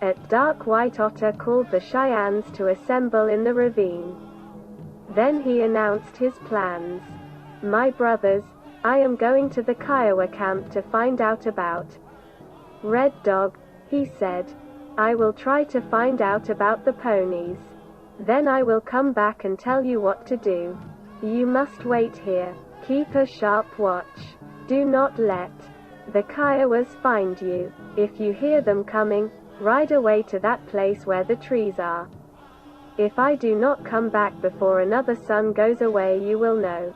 At dark, White Otter called the Cheyennes to assemble in the ravine. Then he announced his plans. "My brothers, I am going to the Kiowa camp to find out about Red Dog," he said. "I will try to find out about the ponies. Then I will come back and tell you what to do. You must wait here. Keep a sharp watch. Do not let the Kiowas find you. If you hear them coming, ride away to that place where the trees are. If I do not come back before another sun goes away, you will know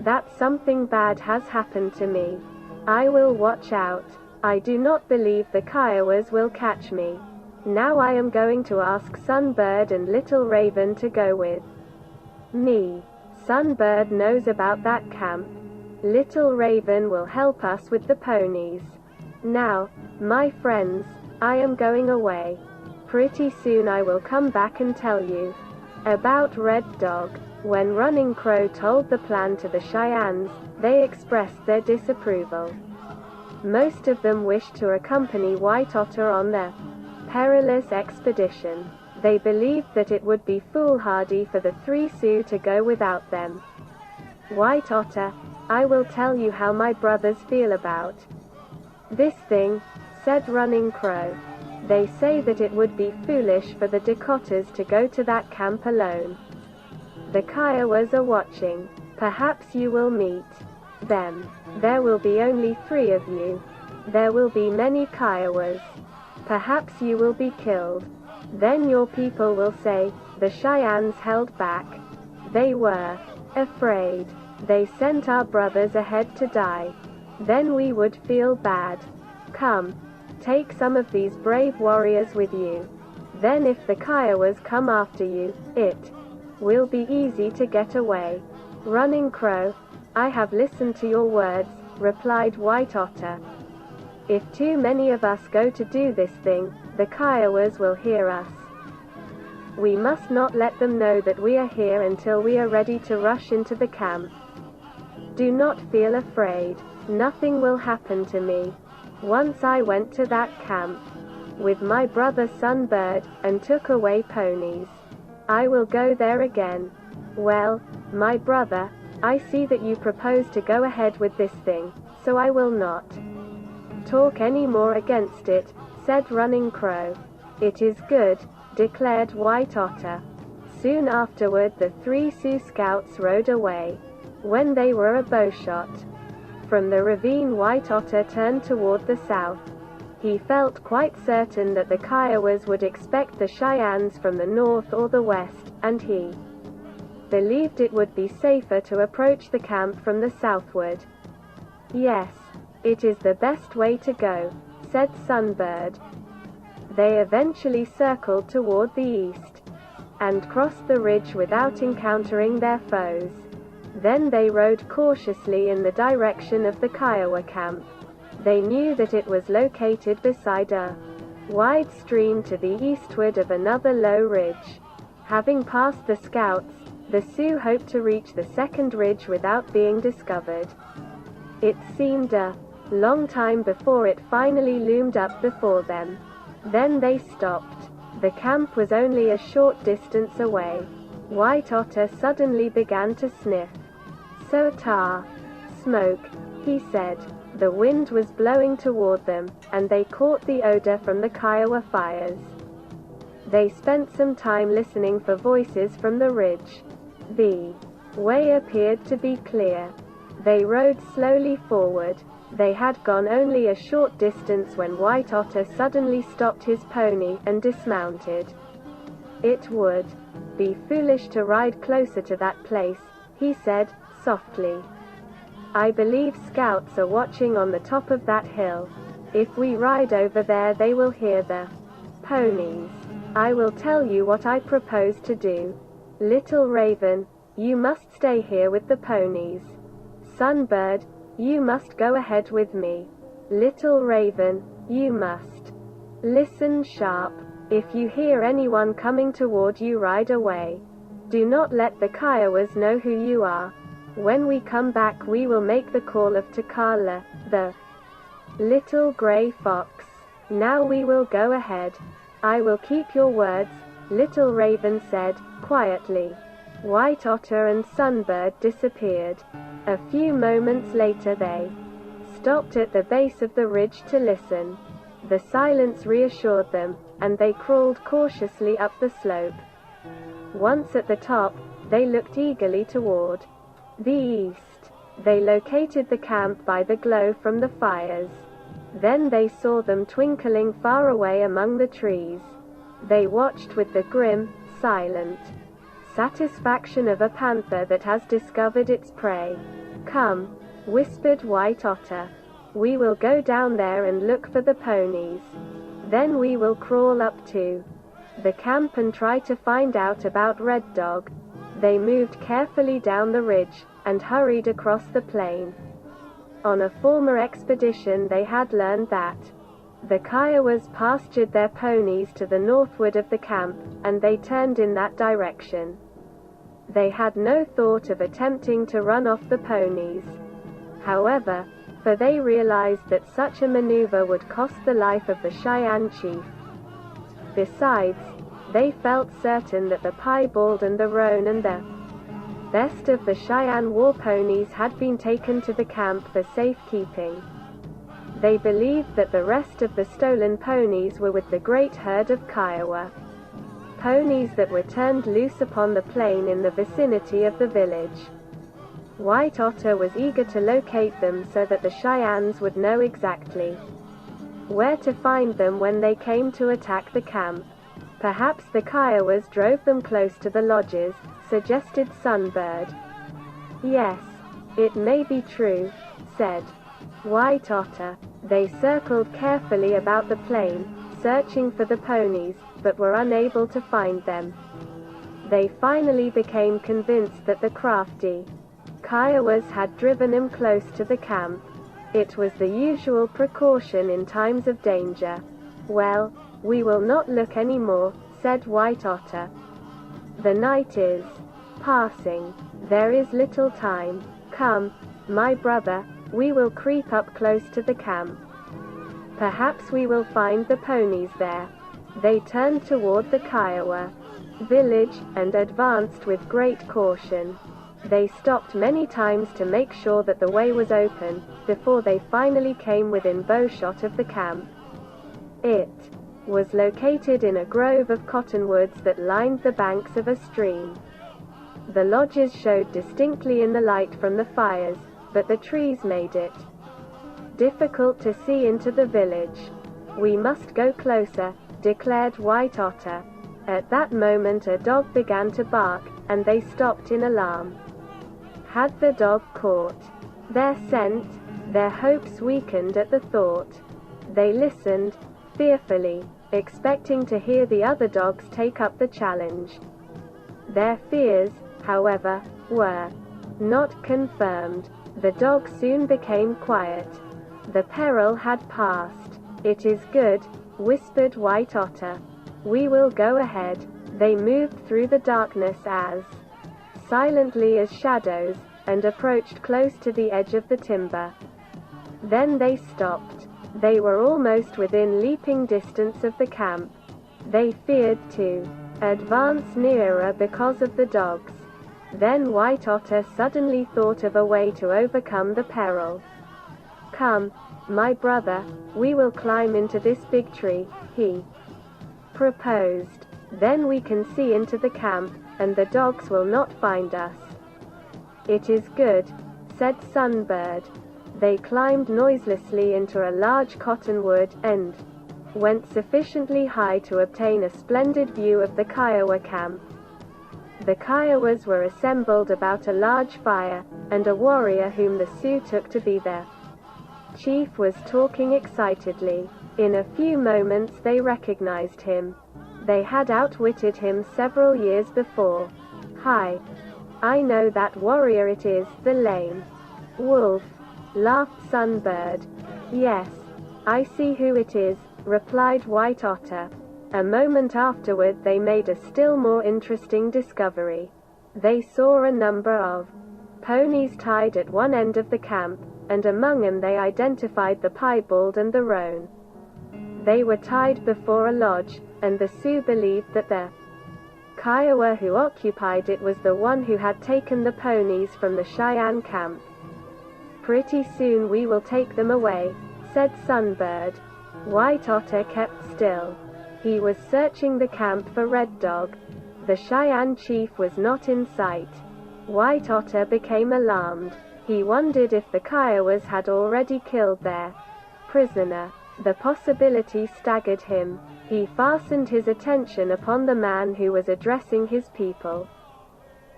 that something bad has happened to me. I will watch out. I do not believe the Kiowas will catch me. Now I am going to ask Sunbird and Little Raven to go with me. Sunbird knows about that camp. Little Raven will help us with the ponies. Now, my friends, I am going away. Pretty soon I will come back and tell you about Red Dog." When Running Crow told the plan to the Cheyennes, they expressed their disapproval. Most of them wished to accompany White Otter on their perilous expedition. They believed that it would be foolhardy for the 3 Sioux to go without them. "White Otter, I will tell you how my brothers feel about this thing," said Running Crow. "They say that it would be foolish for the Dakotas to go to that camp alone. The Kiowas are watching. Perhaps you will meet them. There will be only 3 of you. There will be many Kiowas. Perhaps you will be killed. Then your people will say, 'The Cheyennes held back. They were afraid. They sent our brothers ahead to die. Then we would feel bad. Come, take some of these brave warriors with you. Then if the Kiowas come after you, it will be easy to get away.'" "Running Crow, I have listened to your words," replied White Otter. "If too many of us go to do this thing, the Kiowas will hear us. We must not let them know that we are here until we are ready to rush into the camp. Do not feel afraid. Nothing will happen to me. Once I went to that camp with my brother Sunbird, and took away ponies. I will go there again. Well, my brother, I see that you propose to go ahead with this thing, so I will not talk any more against it," said Running Crow. "It is good," declared White Otter. Soon afterward the 3 Sioux scouts rode away. When they were a bowshot from the ravine, White Otter turned toward the south. He felt quite certain that the Kiowas would expect the Cheyennes from the north or the west, and he believed it would be safer to approach the camp from the southward. "Yes, it is the best way to go," said Sunbird. They eventually circled toward the east and crossed the ridge without encountering their foes. Then they rode cautiously in the direction of the Kiowa camp. They knew that it was located beside a wide stream to the eastward of another low ridge. Having passed the scouts, the Sioux hoped to reach the second ridge without being discovered. It seemed a long time before it finally loomed up before them. Then they stopped. The camp was only a short distance away. White Otter suddenly began to sniff. "So tar. Smoke," he said. The wind was blowing toward them, and they caught the odor from the Kiowa fires. They spent some time listening for voices from the ridge. The way appeared to be clear. They rode slowly forward. They had gone only a short distance when White Otter suddenly stopped his pony and dismounted. "It would be foolish to ride closer to that place," he said, softly. "I believe scouts are watching on the top of that hill. If we ride over there, they will hear the ponies. I will tell you what I propose to do. Little Raven, you must stay here with the ponies. Sunbird, you must go ahead with me. Little Raven, you must listen sharp. If you hear anyone coming toward you, ride away. Do not let the Kiowas know who you are. When we come back, we will make the call of Takala, the little gray fox. Now we will go ahead. I will keep your words, Little Raven said, quietly. White Otter and Sunbird disappeared. A few moments later they stopped at the base of the ridge to listen. The silence reassured them, and they crawled cautiously up the slope. Once at the top, they looked eagerly toward the east. They located the camp by the glow from the fires. Then they saw them twinkling far away among the trees. They watched with the grim, silent satisfaction of a panther that has discovered its prey. Come, whispered White Otter. We will go down there and look for the ponies. Then we will crawl up to the camp and try to find out about Red Dog. They moved carefully down the ridge, and hurried across the plain. On a former expedition they had learned that the Kiowas pastured their ponies to the northward of the camp, and they turned in that direction. They had no thought of attempting to run off the ponies. However, for they realized that such a maneuver would cost the life of the Cheyenne chief. Besides, they felt certain that the Piebald and the Roan and the best of the Cheyenne war ponies had been taken to the camp for safekeeping. They believed that the rest of the stolen ponies were with the great herd of Kiowa ponies that were turned loose upon the plain in the vicinity of the village. White Otter was eager to locate them so that the Cheyennes would know exactly where to find them when they came to attack the camp. Perhaps the Kiowas drove them close to the lodges, suggested Sunbird. Yes, it may be true, said White Otter. They circled carefully about the plain, searching for the ponies, but were unable to find them. They finally became convinced that the crafty Kiowas had driven them close to the camp. It was the usual precaution in times of danger. Well, we will not look any more, said White Otter. The night is passing. There is little time. Come, my brother, we will creep up close to the camp. Perhaps we will find the ponies there. They turned toward the Kiowa village, and advanced with great caution. They stopped many times to make sure that the way was open, before they finally came within bowshot of the camp. It was located in a grove of cottonwoods that lined the banks of a stream. The lodges showed distinctly in the light from the fires, but the trees made it difficult to see into the village. We must go closer, declared White Otter. At that moment a dog began to bark, and they stopped in alarm. Had the dog caught their scent? Their hopes weakened at the thought. They listened, fearfully, expecting to hear the other dogs take up the challenge. Their fears, however, were not confirmed. The dogs soon became quiet. The peril had passed. It is good, whispered White Otter. We will go ahead. They moved through the darkness as silently as shadows, and approached close to the edge of the timber. Then they stopped. They were almost within leaping distance of the camp. They feared to advance nearer because of the dogs. Then White Otter suddenly thought of a way to overcome the peril. Come, my brother, we will climb into this big tree, he proposed. Then we can see into the camp, and the dogs will not find us. It is good, said Sunbird. They climbed noiselessly into a large cottonwood, and went sufficiently high to obtain a splendid view of the Kiowa camp. The Kiowas were assembled about a large fire, and a warrior whom the Sioux took to be their chief was talking excitedly. In a few moments they recognized him. They had outwitted him several years before. Hi! I know that warrior. It is the lame wolf, laughed Sunbird. Yes, I see who it is, replied White Otter. A moment afterward they made a still more interesting discovery. They saw a number of ponies tied at one end of the camp, and among them they identified the Piebald and the Roan. They were tied before a lodge, and the Sioux believed that the Kiowa who occupied it was the one who had taken the ponies from the Cheyenne camp. "Pretty soon we will take them away," said Sunbird. White Otter kept still. He was searching the camp for Red Dog. The Cheyenne chief was not in sight. White Otter became alarmed. He wondered if the Kiowas had already killed their prisoner. The possibility staggered him. He fastened his attention upon the man who was addressing his people.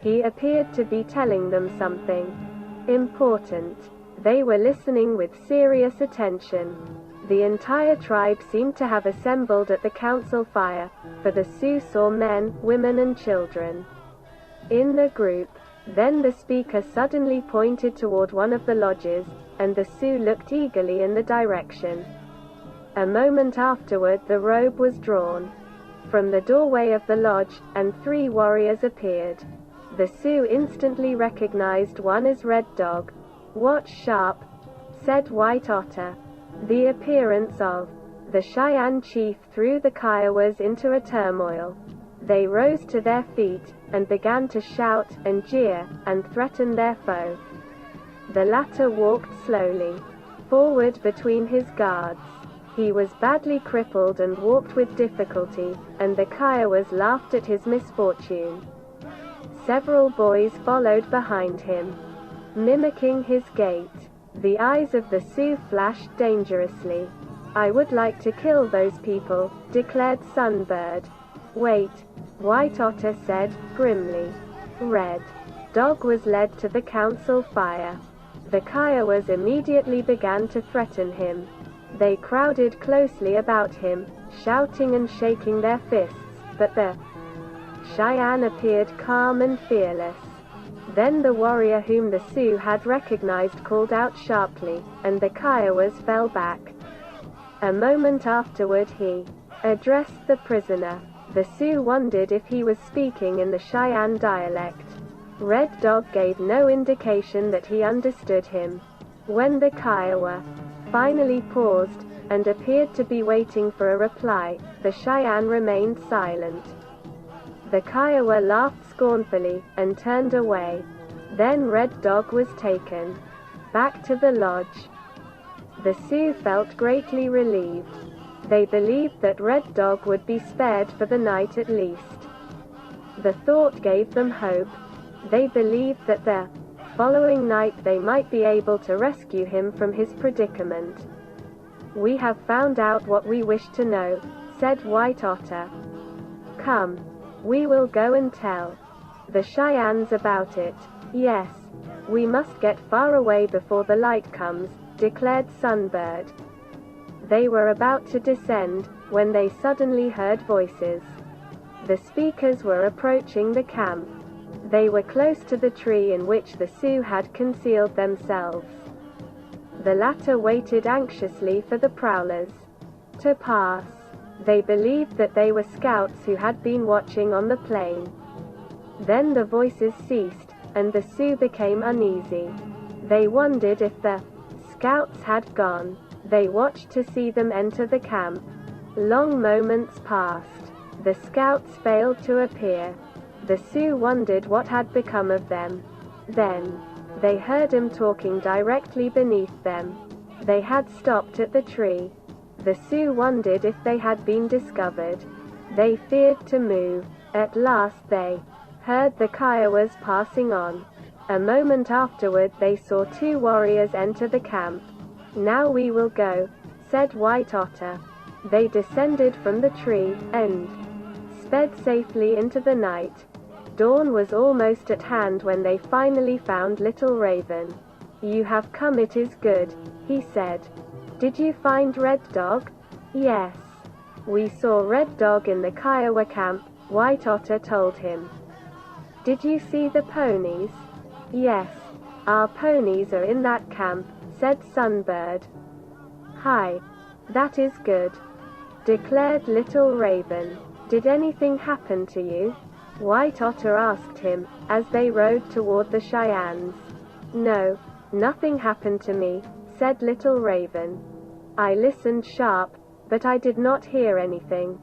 He appeared to be telling them something important. They were listening with serious attention. The entire tribe seemed to have assembled at the council fire, for the Sioux saw men, women and children in the group. Then the speaker suddenly pointed toward one of the lodges, and the Sioux looked eagerly in the direction. A moment afterward the robe was drawn from the doorway of the lodge, and 3 warriors appeared. The Sioux instantly recognized one as Red Dog. "Watch sharp," said White Otter. The appearance of the Cheyenne chief threw the Kiowas into a turmoil. They rose to their feet, and began to shout, and jeer, and threaten their foe. The latter walked slowly forward between his guards. He was badly crippled and walked with difficulty, and the Kiowas laughed at his misfortune. Several boys followed behind him, mimicking his gait. The eyes of the Sioux flashed dangerously. "I would like to kill those people," declared Sunbird. "Wait," White Otter said, grimly. Red Dog was led to the council fire. The Kiowas immediately began to threaten him. They crowded closely about him, shouting and shaking their fists, but the Cheyenne appeared calm and fearless. Then the warrior whom the Sioux had recognized called out sharply, and the Kiowas fell back. A moment afterward he addressed the prisoner. The Sioux wondered if he was speaking in the Cheyenne dialect. Red Dog gave no indication that he understood him. When the Kiowa finally paused, and appeared to be waiting for a reply, the Cheyenne remained silent. The Kiowa laughed scornfully, and turned away. Then Red Dog was taken back to the lodge. The Sioux felt greatly relieved. They believed that Red Dog would be spared for the night at least. The thought gave them hope. They believed that the following night they might be able to rescue him from his predicament. "We have found out what we wish to know," said White Otter. "Come. We will go and tell the Cheyennes about it." "Yes. We must get far away before the light comes," declared Sunbird. They were about to descend, when they suddenly heard voices. The speakers were approaching the camp. They were close to the tree in which the Sioux had concealed themselves. The latter waited anxiously for the prowlers to pass. They believed that they were scouts who had been watching on the plain. Then the voices ceased, and the Sioux became uneasy. They wondered if the scouts had gone. They watched to see them enter the camp. Long moments passed. The scouts failed to appear. The Sioux wondered what had become of them. Then they heard them talking directly beneath them. They had stopped at the tree. The Sioux wondered if they had been discovered. They feared to move. At last they heard the Kiowas passing on. A moment afterward they saw 2 warriors enter the camp. "Now we will go," said White Otter. They descended from the tree, and sped safely into the night. Dawn was almost at hand when they finally found Little Raven. "You have come, it is good," he said. "Did you find Red Dog?" "Yes. We saw Red Dog in the Kiowa camp," White Otter told him. "Did you see the ponies?" "Yes. Our ponies are in that camp," said Sunbird. "Hi. That is good," declared Little Raven. "Did anything happen to you?" White Otter asked him, as they rode toward the Cheyennes. "No. Nothing happened to me," said Little Raven. "I listened sharp. but I did not hear anything.